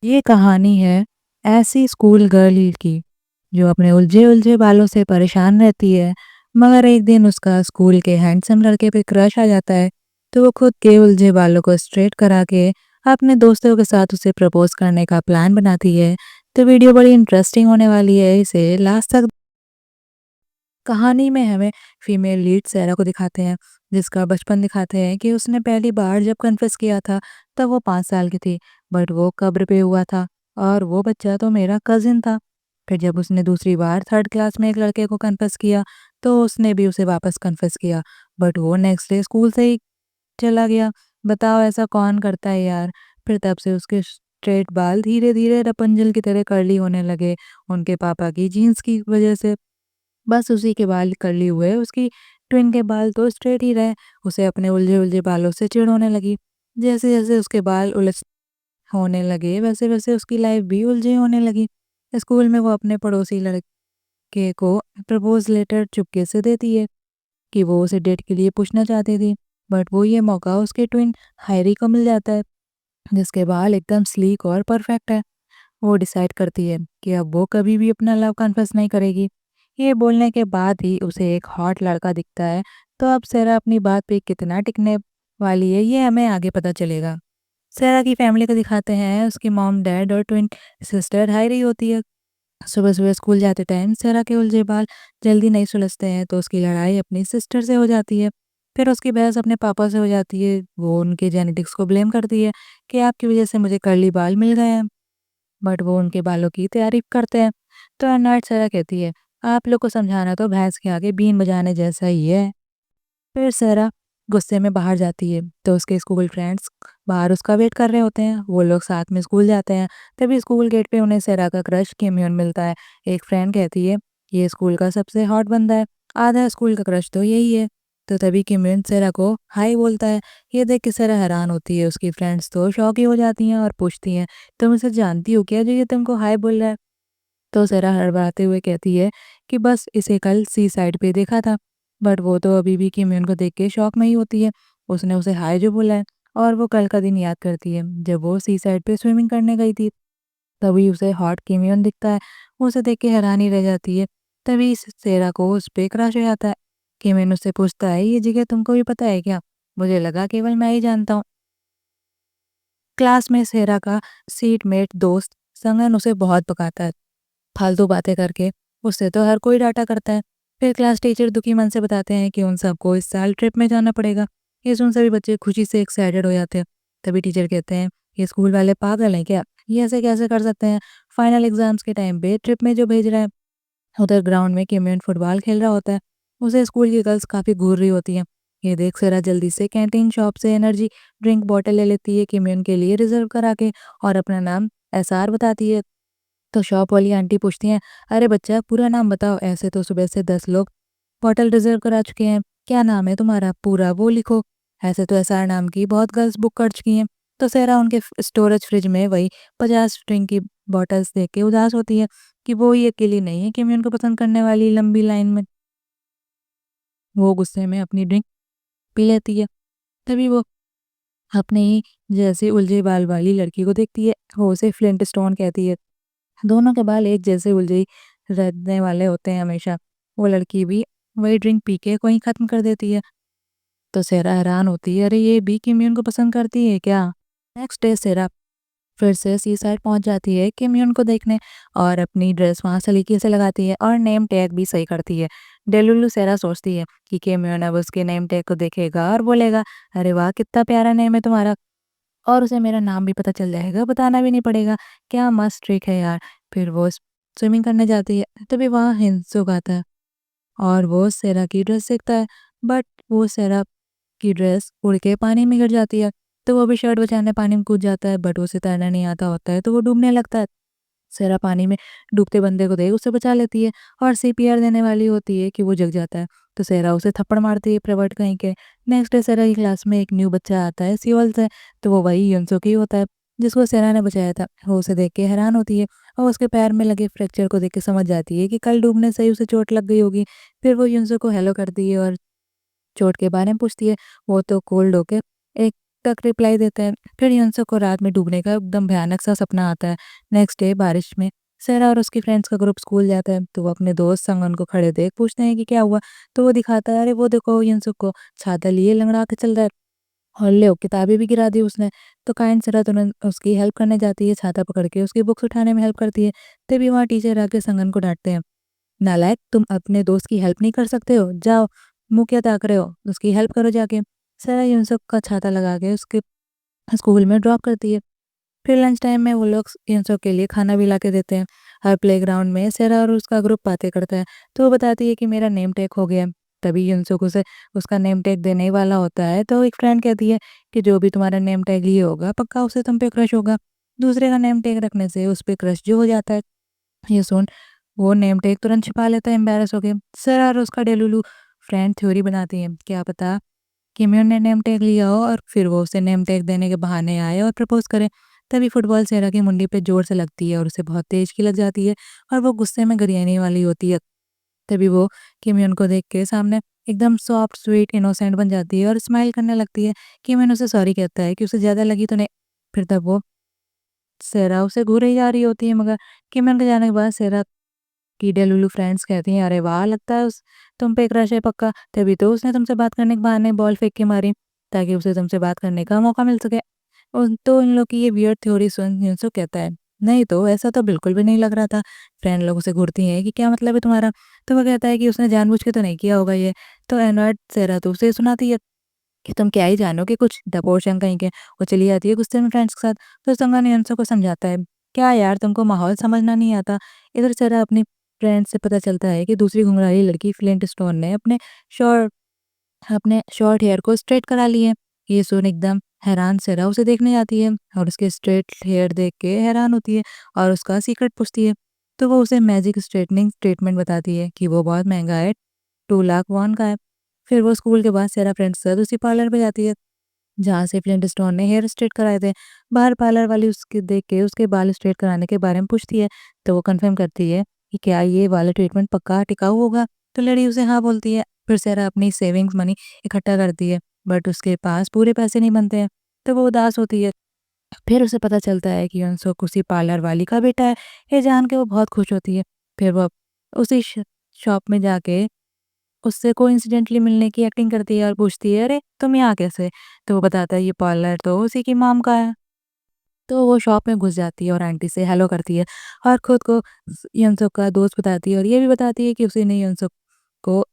ये कहानी है ऐसी स्कूल गर्ल की जो अपने उलझे-उलझे बालों से परेशान रहती है, मगर एक दिन उसका स्कूल के हैंडसम लड़के पे क्रश आ जाता है, तो वो खुद के उलझे बालों को स्ट्रेट करा के अपने दोस्तों के साथ उसे प्रपोज़ करने का प्लान बनाती है। तो वीडियो बड़ी इंटरेस्टिंग होने वाली है, इसे लास्ट तक। कहानी में हमें फीमेल लीड सैरा को दिखाते हैं, जिसका बचपन दिखाते हैं कि उसने पहली बार जब कन्फेस किया था तब वो 5 साल की थी, बट वो कब्र पे हुआ था और वो बच्चा तो मेरा कजिन था। फिर जब उसने दूसरी बार 3rd क्लास में एक लड़के को कन्फेस किया तो उसने भी उसे वापस कन्फेस किया, बट वो नेक्स्ट डे स्कूल से ही चला गया। बताओ ऐसा कौन करता है यार। फिर तब से उसके स्ट्रेट बाल धीरे धीरे रपंजल की तरह कर्ली होने लगे, उनके पापा की जीन्स की वजह से। बस उसी के बाल कर्ली हुए, उसकी ट्विन के बाल तो स्ट्रेट ही रहे। उसे अपने उलझे-उलझे बालों से चिढ़ होने लगी। जैसे-जैसे उसके बाल उलझ होने लगे, वैसे-वैसे उसकी लाइफ भी उलझी होने लगी। स्कूल में वो अपने पड़ोसी लड़के को प्रपोज़ लेटर चुपके से देती है कि वो उसे डेट के लिए पूछना चाहती थी। बट वो ये मौका उसके ट्विन हायरी को मिल जाता है, जिसके बाल एकदम स्लीक और परफेक्ट है। वो डिसाइड करती है कि अब वो कभी भी अपना लव कन्फेस नहीं करेगी। ये बोलने के बाद ही उसे एक हॉट लड़का दिखता है। तो अब सेरा अपनी बात पे कितना टिकने वाली है, ये हमें आगे पता चलेगा। सेरा की फैमिली को दिखाते हैं, उसकी मॉम डैड और ट्विन सिस्टर हाई होती है। सुबह सुबह स्कूल जाते टाइम सेरा के उलझे बाल जल्दी नहीं सुलझते हैं, तो उसकी लड़ाई अपनी सिस्टर से हो जाती है। फिर उसकी बहस अपने पापा से हो जाती है। वो उनके जेनेटिक्स को ब्लेम करती है कि आपकी वजह से मुझे कर्ली बाल मिल गए हैं, बट वो उनके बालों की तारीफ करते हैं। तो अर्नाड सरा कहती है, आप लोग को समझाना तो भैंस के आगे बीन बजाने जैसा ही है। फिर सरा गुस्से में बाहर जाती है, तो उसके स्कूल फ्रेंड्स बाहर उसका वेट कर रहे होते हैं। वो लोग साथ में स्कूल जाते हैं। तभी स्कूल गेट पे उन्हें सरा का क्रश किमयन मिलता है। एक फ्रेंड कहती है, ये स्कूल का सबसे हॉट बंदा है, आधा स्कूल का क्रश तो यही है। तो तभी किमयन सरा को हाई बोलता है। ये देख के सरा हैरान होती है, उसकी फ्रेंड्स तो शॉक ही हो जाती हैं और पूछती हैं, तुम इसे जानती हो क्या जो ये तुमको हाय बोल रहा है? तो ज़रा हड़बड़ाते हुए कहती है कि बस इसे कल सी साइड पे देखा था। बट वो तो अभी भी किम्यून को देख के शॉक में ही होती है। उसने उसे हाय जो बोला है और वो कल का दिन याद करती है जब वो सी साइड पे स्विमिंग करने गई थी। तभी उसे हॉट किम्यून दिखता है। वो उसे देख के हैरानी रह जाती है। तभी सेरा को उस पे क्रश हो जाता है। किम्यून उससे पूछता है, ये जगह तुमको भी पता है क्या? मुझे लगा केवल मैं ही जानता हूँ। क्लास में सेरा का सीटमेट दोस्त संगन उसे बहुत पकाता है, फालतू बातें करके। उससे तो हर कोई डांटा करता है। फिर क्लास टीचर दुखी मन से बताते हैं कि उन सबको इस साल ट्रिप में जाना पड़ेगा। ये सुन सभी बच्चे खुशी से एक्साइटेड हो जाते हैं। तभी टीचर कहते हैं, ये स्कूल वाले पागल हैं क्या? ये ऐसे कैसे कर सकते हैं? फाइनल एग्जाम्स के टाइम पे ट्रिप में जो भेज रहे हैं। उधर ग्राउंड में किम्यून फुटबॉल खेल रहा होता है। उसे स्कूल की गर्ल्स काफ़ी घूर रही होती हैं। ये देख सरा जल्दी से कैंटीन शॉप से एनर्जी ड्रिंक बॉटल ले लेती है किम्यून के लिए रिजर्व करा के, और अपना नाम एसआर बताती है। तो शॉप वाली आंटी पूछती हैं, अरे बच्चा पूरा नाम बताओ, ऐसे तो सुबह से 10 लोग होटल रिजर्व करा चुके हैं। क्या नाम है तुम्हारा? पूरा वो लिखो। ऐसे तो एसआर नाम की बहुत गर्ल्स बुक कर चुकी हैं। तो सहरा उनके स्टोरेज फ्रिज में वही 50 ड्रिंक की बॉटल्स देख के उदास होती है कि वो ही अकेली नहीं है कि मैं उनको पसंद करने वाली लंबी लाइन में। वो गुस्से में अपनी ड्रिंक पी लेती है। तभी वो अपने ही जैसे उलझे बाल वाली लड़की को देखती है। वो उसे फ्लिंट स्टोन कहती है। दोनों के बाल एक जैसे उलझे ही रहने वाले होते हैं हमेशा। वो लड़की भी वही ड्रिंक पी के वहीं ख़त्म कर देती है। तो सेरा हैरान होती है, अरे ये भी किम्यून को पसंद करती है क्या? नेक्स्ट डे सेरा फिर से सी साइड पहुंच जाती है किम्यून को देखने, और अपनी ड्रेस वहां सलीके से लगाती है और नेम टैग भी सही करती है। डेलुलु सेरा सोचती है कि किम्यून अब उसके नेम टैग को देखेगा और बोलेगा, अरे वाह कितना प्यारा नेम है तुम्हारा, और उसे मेरा नाम भी पता चल जाएगा, बताना भी नहीं पड़ेगा। क्या मस्त ट्रिक है यार। फिर वो स्विमिंग करने जाती है, तभी वहाँ हिंसुक आता है और वो सेरा की ड्रेस देखता है। बट वो सेरा की ड्रेस उड़ के पानी में गिर जाती है। तो वो भी शर्ट बचाने पानी में कूद जाता है, बट उसे तैरना नहीं आता होता है, तो वो डूबने लगता है। सेरा पानी में डूबते बंदे को देख उसे बचा लेती है और सीपीआर देने वाली होती है कि वो जग जाता है। तो सेरा उसे थप्पड़ मारती है प्रवर्ट कहीं के। नेक्स्ट डे सेरा की क्लास में एक न्यू बच्चा आता है सियोल से। तो वो वही युनसुकी होता है जिसको सेरा ने बचाया था। वो उसे देख के हैरान होती है और उसके पैर में लगे फ्रैक्चर को देख के समझ जाती है कि कल डूबने से ही उसे चोट लग गई होगी। फिर वो युनसो को हेलो करती है और चोट के बारे में पूछती है। वो तो कोल्ड होके एक का रिप्लाई देता है। फिर युनसुक को रात में डूबने का एकदम भयानक सा सपना आता है। नेक्स्ट डे बारिश में सेरा और उसकी फ्रेंड्स का ग्रुप स्कूल जाता है, तो वो अपने दोस्त संगन को खड़े देख पूछते हैं कि क्या हुआ। तो वो दिखाता है, अरे वो देखो युनसुक को छाता लिए लंगड़ा के चल रहा है और लो किताबें भी गिरा दी उसने। तो काइंड सेरा तुरंत उसकी हेल्प करने जाती है, छाता पकड़ के उसकी बुक्स उठाने में हेल्प करती है। तभी वहाँ टीचर आके संगन को डांटते हैं, नालायक तुम अपने दोस्त की हेल्प नहीं कर सकते हो, जाओ मुंह क्या ताक रहे हो, उसकी हेल्प करो जाके। सेरा युनसुक का छाता लगा के उसके स्कूल में ड्रॉप करती है। फिर लंच टाइम में वो लोग युनसुक के लिए खाना भी ला के देते हैं। हर प्लेग्राउंड में सेरा और उसका ग्रुप बातें करता है, तो वो बताती है कि मेरा नेम टैग हो गया है। तभी युनसुक उसे उसका नेम टैग देने ही वाला होता है, तो एक फ्रेंड कहती है कि जो भी तुम्हारा नेम टैग लिए होगा पक्का उसे तुम पे क्रश होगा। दूसरे का नेम टैग रखने से उस पे क्रश जो हो जाता है। ये सुन वो नेम टैग तुरंत छिपा लेता है एम्बेरस होके। सर और उसका डेलुलू फ्रेंड थ्योरी बनाती है, क्या पता किम्यून ने नेम टैग लिया हो और फिर वो उसे नेम टैग देने के बहाने आए और प्रपोज करे। तभी फुटबॉल सेरा की मुंडी पे जोर से लगती है और उसे बहुत तेज की लग जाती है और वो गुस्से में गरियाने वाली होती है। तभी वो किम्यून को देख के सामने एकदम सॉफ्ट स्वीट इनोसेंट बन जाती है और स्माइल करने लगती है। किम्यून उसे सॉरी कहता है कि उसे ज़्यादा लगी तो नहीं। फिर तब वो सेरा उसे घूर ही जा रही होती है, मगर किम्यून के जाने के बाद सेरा की डेलुलु फ्रेंड्स कहती हैं, अरे वाह लगता है उस तुम पे क्रश है पक्का, तभी तो उसने तुमसे बात करने के बहाने बॉल फेंक के मारी ताकि उसे तुमसे बात करने का मौका मिल सके। तो इन लोग की ये वियर्ड थ्योरी सुन युनसुक कहता है, नहीं तो ऐसा तो बिल्कुल भी नहीं लग रहा था। फ्रेंड लोग उसे घूरती हैं कि क्या मतलब है तुम्हारा। तो वो कहता है कि उसने जानबूझ के तो नहीं किया होगा ये। तो एनवर्ड सेरा तो उसे सुनाती है कि तुम क्या ही जानोगे कुछ, डपोर्शन कहीं के। वो चली जाती है गुस्से में फ्रेंड्स के साथ। तो संगा ने युनसुक को समझाता है, क्या यार तुमको माहौल समझना नहीं आता। इधर सेरा अपनी फ्रेंड से पता चलता है कि दूसरी घुंघराली लड़की फ्लिंट स्टोन ने शॉर्ट अपने शॉर्ट हेयर को स्ट्रेट करा लिए है। ये सुन एकदम हैरान सेरा उसे देखने जाती है और उसके स्ट्रेट हेयर देख के हैरान होती है और उसका सीक्रेट पूछती है। तो वो उसे मैजिक स्ट्रेटनिंग ट्रीटमेंट बताती है कि वो बहुत महंगा है, 2 लाख वॉन का है। फिर वो स्कूल के बाद सेरा फ्रेंड्स के साथ उसी पार्लर पे जाती है जहाँ से फ्लिंट स्टोन ने हेयर स्ट्रेट कराए थे। बाहर पार्लर वाली उसके देख के उसके बाल स्ट्रेट कराने के बारे में पूछती है, तो वो कंफर्म करती है कि क्या ये वाला ट्रीटमेंट पक्का टिकाऊ होगा। तो लड़ी उसे हाँ बोलती है। फिर सेरा अपनी सेविंग्स मनी इकट्ठा करती है, बट उसके पास पूरे पैसे नहीं बनते हैं। तो वो उदास होती है। फिर उसे पता चलता है कि युनसुक उसी पार्लर वाली का बेटा है। ये जान के वो बहुत खुश होती है। फिर वो उसी शॉप में जाके उससे कोइंसिडेंटली मिलने की एक्टिंग करती है और पूछती है, अरे तुम यहाँ कैसे। तो वो बताता है ये पार्लर तो उसी की मॉम का है। तो वो शॉप में घुस जाती है और आंटी से हेलो करती है और खुद को युनसुक का दोस्त बताती है और ये भी बताती है कि उसी ने युनसुक को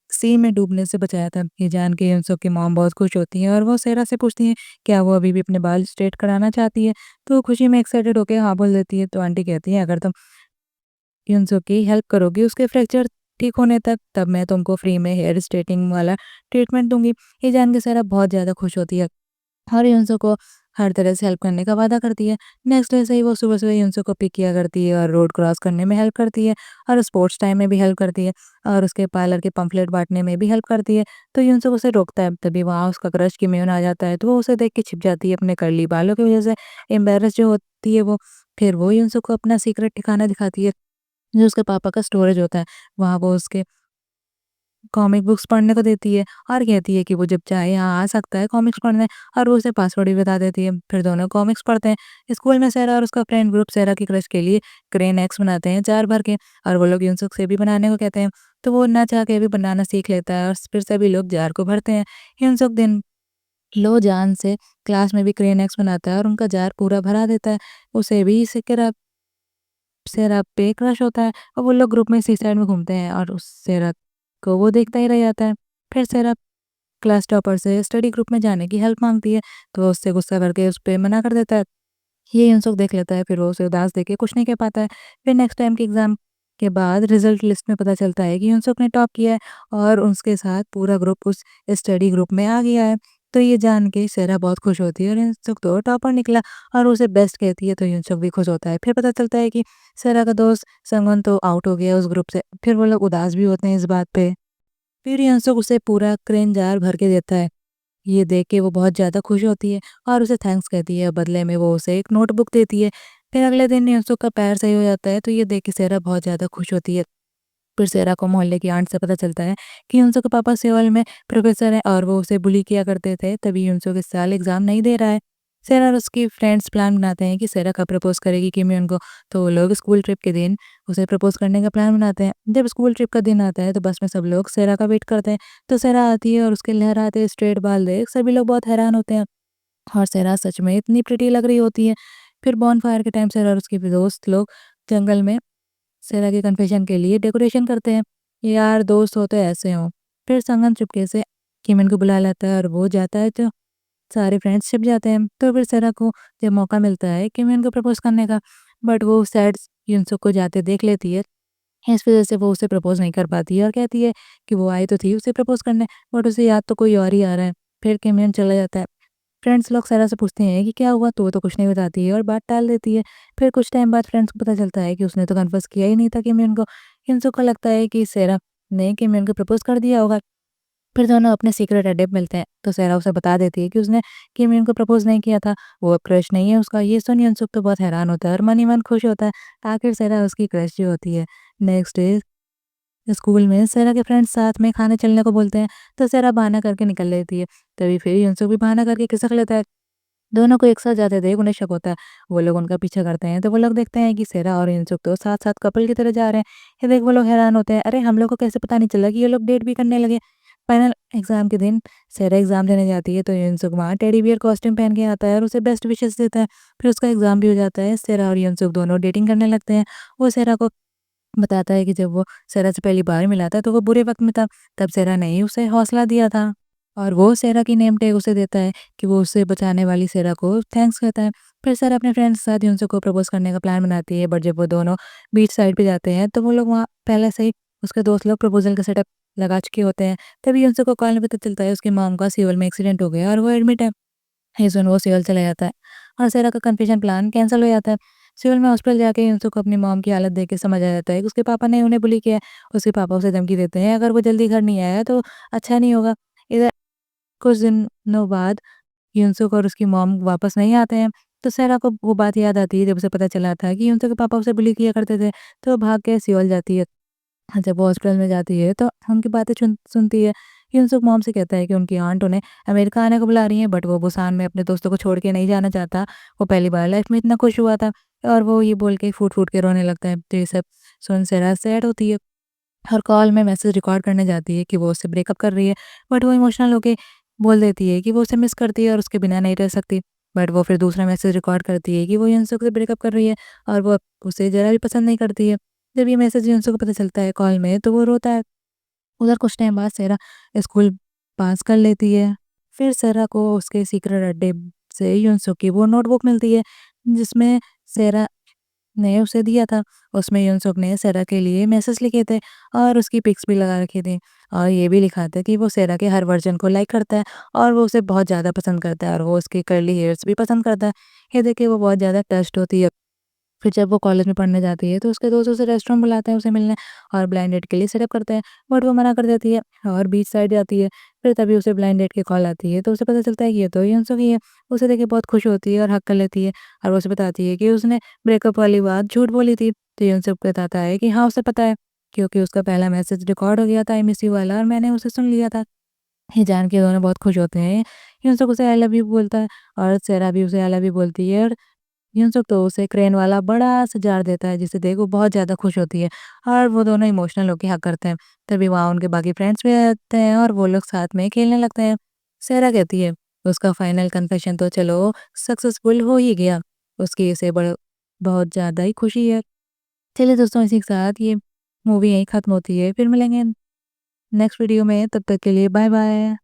सी में डूबने से बचाया था। ये जान के युनसुक की मॉम बहुत खुश होती है और वो सेरा से पूछती है क्या वो अभी भी अपने बाल स्ट्रेट कराना चाहती है। तो वो खुशी में एक्साइटेड होकर हाँ बोल देती है। तो आंटी कहती है, अगर तुम युनसुक की हेल्प करोगी उसके फ्रैक्चर ठीक होने तक, तब मैं तुमको फ्री में हेयर स्ट्रेटिंग वाला ट्रीटमेंट दूंगी। ये जान के सेरा बहुत ज़्यादा खुश होती है और युनसुक को हर तरह से हेल्प करने का वादा करती है। नेक्स्ट डे से ही वो सुबह-सुबह युनसुक को पिक किया करती है और रोड क्रॉस करने में हेल्प करती है और स्पोर्ट्स टाइम में भी हेल्प करती है और उसके पार्लर के पम्फलेट बाँटने में भी हेल्प करती है। तो युनसुक उसे रोकता है, तभी वहाँ उसका क्रश किम्यून आ जाता है, तो वो उसे देख के छिप जाती है अपने कर्ली बालों की वजह से। एम्बैरेस जो होती है वो, फिर वो युनसुक को अपना सीक्रेट ठिकाना दिखाती है, जो उसके पापा का स्टोरेज होता है। वहाँ वो उसके कॉमिक बुक्स पढ़ने को देती है और कहती है कि वो जब चाहे यहाँ आ सकता है कॉमिक्स पढ़ने, और वो उसे पासवर्ड भी बता देती है। फिर दोनों कॉमिक्स पढ़ते हैं। स्कूल में सेरा और उसका फ्रेंड ग्रुप सेरा की क्रश के लिए क्रेन एक्स बनाते हैं जार भर के, और वो लोग युनसुक से भी बनाने को कहते हैं। तो वो ना चाह के भी बनाना सीख लेता है और फिर सभी लोग जार को भरते हैं। युनसुक दिन लो जान से क्लास में भी क्रेन एक्स बनाता है और उनका जार पूरा भरा देता है। उसे भी सेरा सेरा पे क्रश होता है और वो लोग ग्रुप में सी साइड में घूमते हैं और उस सेरा को वो देखता ही रह जाता है। फिर सेरा क्लास टॉपर से स्टडी ग्रुप में जाने की हेल्प मांगती है, तो वो उससे गुस्सा करके उस पे मना कर देता है। ये युनसुक देख लेता है, फिर वो उसे उदास देख के कुछ नहीं कह पाता है। फिर नेक्स्ट टाइम के एग्ज़ाम के बाद रिजल्ट लिस्ट में पता चलता है कि युनसुक ने टॉप किया है और उसके साथ पूरा ग्रुप उस स्टडी ग्रुप में आ गया है। तो ये जान के सेरा बहुत खुश होती है और युनसुक तो टॉपर निकला और उसे बेस्ट कहती है, तो युनसुक भी खुश होता है। फिर पता चलता है कि सेरा का दोस्त संगन तो आउट हो गया उस ग्रुप से। फिर वो लोग उदास भी होते हैं इस बात पे। फिर युनसुक उसे पूरा क्रेन जार भर के देता है। ये देख के वो बहुत ज़्यादा खुश होती है और उसे थैंक्स कहती है। बदले में वो उसे एक नोटबुक देती है। फिर अगले दिन युनसुक का पैर सही हो जाता है, तो ये देख के सेरा बहुत ज़्यादा खुश होती है। फिर सेरा को मोहल्ले की आंट से पता चलता है कि यूनसो के पापा सेओल में प्रोफेसर हैं और वो उसे बुली किया करते थे, तभी यूनसो इस साल एग्ज़ाम नहीं दे रहा है। सेरा और उसकी फ्रेंड्स प्लान बनाते हैं कि सेरा कब प्रपोज़ करेगी किम यून को, तो वो लोग स्कूल ट्रिप के दिन उसे प्रपोज़ करने का प्लान बनाते हैं। जब स्कूल ट्रिप का दिन आता है तो बस में सब लोग सेरा का वेट करते हैं, तो सेरा आती है और उसके लहराते स्ट्रेट बाल देख सभी लोग बहुत हैरान होते हैं और सेरा सच में इतनी प्रिटी लग रही होती है। फिर बॉनफायर के टाइम सेरा और उसके दोस्त लोग जंगल में सेरा के कन्फेशन के लिए डेकोरेशन करते हैं। यार दोस्त हो तो ऐसे हों। फिर संगम चुपके से किमिन को बुला लेता है और वो जाता है तो सारे फ्रेंड्स छिप जाते हैं। तो फिर सेरा को जब मौका मिलता है किमिन को प्रपोज़ करने का, बट वो सैड युनसुक को जाते देख लेती है। इस वज़ह से वो उसे प्रपोज़ नहीं कर पाती है और कहती है कि वो आई तो थी उसे प्रपोज़ करने, बट उसे याद तो कोई और ही आ रहा है। फिर किमिन चला जाता है। फ्रेंड्स लोग सारा से पूछते हैं कि क्या हुआ, तो वो तो कुछ नहीं बताती है और बात टाल देती है। फिर कुछ टाइम बाद फ्रेंड्स को पता चलता है कि उसने तो कन्फेस किया ही नहीं था किमिन को। युनसुक को लगता है कि सेरा ने किमिन को प्रपोज़ कर दिया होगा। फिर दोनों अपने सीक्रेट अड्डे पे मिलते हैं, तो सेरा उसे बता देती है कि उसने किमिन को प्रपोज़ नहीं किया था, वो अब क्रश नहीं है उसका। ये सुन युनसुक तो बहुत हैरान होता है और मन ही मन खुश होता है। आखिर सेरा उसकी क्रश जो होती है। नेक्स्ट डे स्कूल में सेरा के फ्रेंड्स साथ में खाने चलने को बोलते हैं, तो सेरा बहाना करके निकल लेती है। तभी फिर युनसुक भी बहाना करके खिसक लेता है। दोनों को एक साथ जाते देख उन्हें शक होता है। वो लोग उनका पीछा करते हैं, तो वो लोग देखते हैं कि सेरा और युनसुक तो साथ-साथ कपल की तरह जा रहे हैं। ये देख वो लोग हैरान होते हैं, अरे हम लोग को कैसे पता नहीं चला कि ये लोग डेट भी करने लगे। फाइनल एग्ज़ाम के दिन सेरा एग्ज़ाम देने जाती है, तो युनसुक वहाँ टेडी बियर कॉस्ट्यूम पहन के आता है और उसे बेस्ट विशेस देता है। फिर उसका एग्ज़ाम भी हो जाता है। सेरा और युनसुक दोनों डेटिंग करने लगते हैं। वो सेरा को बताता है कि जब वो सेरा से पहली बार मिला था, तो वो बुरे वक़्त में था, तब सेरा ने ही उसे हौसला दिया था। और वो सेरा की नेम टैग उसे देता है कि वो उसे बचाने वाली सेरा को थैंक्स कहता है। फिर सेरा अपने फ्रेंड्स के साथ युनसुक को प्रपोज़ करने का प्लान बनाती है, बट जब वो दोनों बीच साइड पे जाते हैं, तो वो लोग वहाँ पहले से ही उसके दोस्त लोग प्रपोज़ल का सेटअप लगा चुके होते हैं। तभी युनसुक को कॉल में पता चलता है उसकी मॉम का सियोल में एक्सीडेंट हो गया और वो एडमिट है। ये सुन वो सियोल चला जाता है और सेरा का कन्फ्यूजन प्लान कैंसल हो जाता है। सियोल में हॉस्पिटल जाके युनसुक को अपनी मॉम की हालत देख के समझ आ जाता है कि उसके पापा ने उन्हें बुली किया है। उसके पापा उसे धमकी देते हैं, अगर वो जल्दी घर नहीं आया तो अच्छा नहीं होगा। इधर कुछ दिनों बाद युनसुक और उसकी मॉम वापस नहीं आते हैं, तो सेरा को वो बात याद आती है जब उसे पता चला था कि युनसुक के पापा उसे बुली किया करते थे, तो वो भाग के सियोल जाती है। जब वो हॉस्पिटल में जाती है तो उनकी बातें सुनती है। युनसुक मॉम से कहता है कि उनकी आंट उन्हें अमेरिका आने को बुला रही हैं, बट वो बुसान में अपने दोस्तों को छोड़ के नहीं जाना चाहता। वो पहली बार लाइफ में इतना खुश हुआ था और वो ये बोल के फूट-फूट के रोने लगता है। तो ये सब सुन सेरा सैड होती है और कॉल में मैसेज रिकॉर्ड करने जाती है कि वो उससे ब्रेकअप कर रही है, बट वो इमोशनल होके बोल देती है कि वो उसे मिस करती है और उसके बिना नहीं रह सकती। बट वो फिर दूसरा मैसेज रिकॉर्ड करती है कि वो युनसुक से ब्रेकअप कर रही है और वो अब उसे ज़रा भी पसंद नहीं करती है। जब ये मैसेज युनसुक को पता चलता है कॉल में, तो वो रोता है। उधर कुछ टाइम बाद सेरा स्कूल पास कर लेती है। फिर सेरा को उसके सीक्रेट अड्डे से युनसुक की वो नोटबुक मिलती है, जिसमें सेरा ने उसे दिया था। उसमें युनसुक ने सेरा के लिए मैसेज लिखे थे और उसकी पिक्स भी लगा रखी थी और ये भी लिखा था कि वो सेरा के हर वर्जन को लाइक करता है और वो उसे बहुत ज़्यादा पसंद करता है और वो उसके कर्ली हेयर्स भी पसंद करता है। ये देख के वो बहुत ज़्यादा टच्ड होती है। फिर जब वो कॉलेज में पढ़ने जाती है, तो उसके दोस्त उसे रेस्टोरेंट बुलाते हैं उसे मिलने और ब्लाइंड डेट के लिए सेटअप करते हैं, बट वो मना कर देती है और बीच साइड जाती है। फिर तभी उसे ब्लाइंड डेट की कॉल आती है, तो उसे पता चलता है कि ये तो यूनसुक ही है। उसे देख के बहुत खुश होती है और हग कर लेती है और वो उसे बताती है कि उसने ब्रेकअप वाली बात झूठ बोली थी। तो यूनसुक बताता है कि हाँ, उसे पता है, क्योंकि उसका पहला मैसेज रिकॉर्ड हो गया था आई मिस यू वाला और मैंने उसे सुन लिया था। ये जान के दोनों बहुत खुश होते हैं। यूनसुक उसे आई लव यू बोलता है और सेरा भी उसे आई लव यू बोलती है और युनसुक तो उसे क्रेन वाला बड़ा-सा जार देता है, जिसे देख वो बहुत ज़्यादा खुश होती है और वो दोनों इमोशनल होके हग करते हैं। तभी वहाँ उनके बाकी फ्रेंड्स भी आ जाते हैं और वो लोग साथ में खेलने लगते हैं। सेरा कहती है, उसका फाइनल कन्फेशन तो चलो सक्सेसफुल हो ही गया। उसकी इसे बहुत ज़्यादा ही खुशी है। चलिए दोस्तों, इसी के साथ ये मूवी यहीं ख़त्म होती है। फिर मिलेंगे नेक्स्ट वीडियो में, तब तक के लिए बाय-बाय।